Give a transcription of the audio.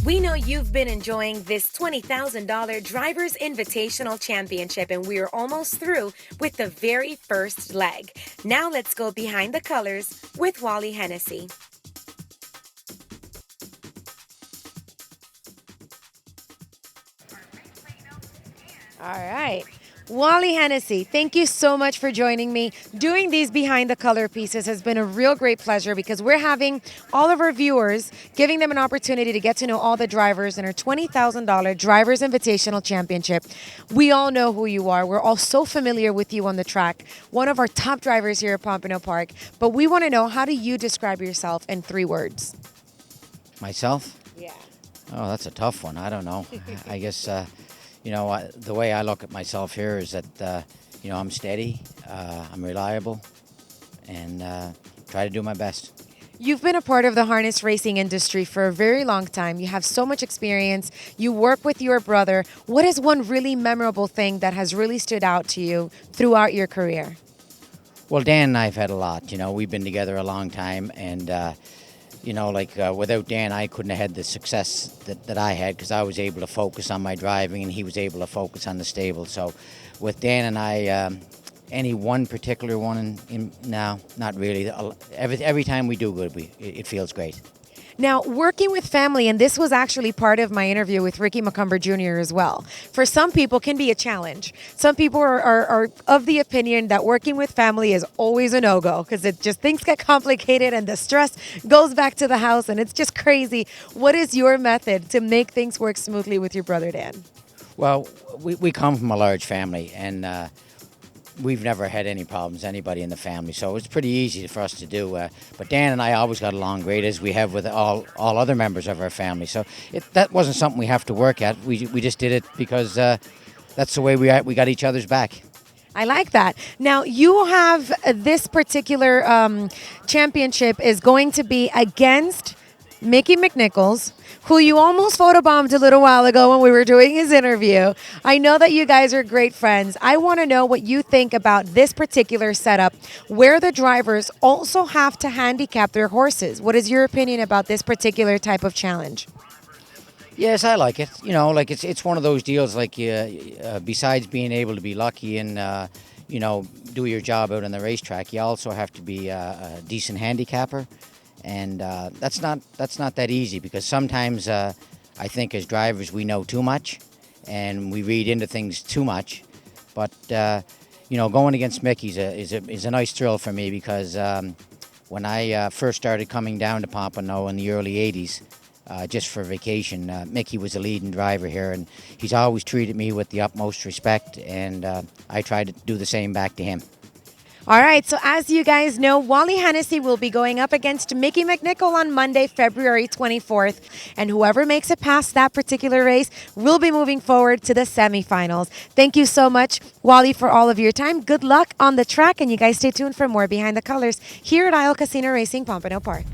We know you've been enjoying this $20,000 Drivers Invitational Championship, and we are almost through with the very first leg. Now let's go behind the colors with Wally Hennessey. All right. Wally Hennessey, thank you so much for joining me. Doing these behind the color pieces has been a real great pleasure because we're having all of our viewers, giving them an opportunity to get to know all the drivers in our $20,000 Drivers Invitational Championship. We all know who you are. We're all so familiar with you on the track. One of our top drivers here at Pompano Park. But we want to know, how do you describe yourself in 3 words? Myself? Yeah. Oh, that's a tough one. I don't know. I guess, the way I look at myself here is that, I'm steady, I'm reliable, and try to do my best. You've been a part of the harness racing industry for a very long time. You have so much experience. You work with your brother. What is one really memorable thing that has really stood out to you throughout your career? Well, Dan and I have had a lot. We've been together a long time, and without Dan, I couldn't have had the success that I had because I was able to focus on my driving and he was able to focus on the stable. So with Dan and I, any one particular one, no, not really. Every time we do good, it feels great. Now, working with family, and this was actually part of my interview with Ricky McCumber Jr. as well, for some people can be a challenge. Some people are of the opinion that working with family is always a no-go because things get complicated and the stress goes back to the house and it's just crazy. What is your method to make things work smoothly with your brother, Dan? Well, we come from a large family, and we've never had any problems, anybody in the family, so it's pretty easy for us to do. But Dan and I always got along great, as we have with all other members of our family. So that wasn't something we have to work at. We just did it because that's the way we got each other's back. I like that. Now, you have this particular championship is going to be against Mickey McNichols, who you almost photobombed a little while ago when we were doing his interview. I know that you guys are great friends. I want to know what you think about this particular setup where the drivers also have to handicap their horses. What is your opinion about this particular type of challenge? Yes, I like it. It's one of those deals like besides being able to be lucky and do your job out on the racetrack, you also have to be a decent handicapper. And that's not that easy because sometimes I think as drivers we know too much and we read into things too much. But going against Mickey is a nice thrill for me because when I first started coming down to Pompano in the early '80s, just for vacation, Mickey was a leading driver here, and he's always treated me with the utmost respect, and I try to do the same back to him. All right, so as you guys know, Wally Hennessey will be going up against Mickey McNichol on Monday, February 24th. And whoever makes it past that particular race will be moving forward to the semifinals. Thank you so much, Wally, for all of your time. Good luck on the track, and you guys stay tuned for more Behind the Colors here at Isle Casino Racing, Pompano Park.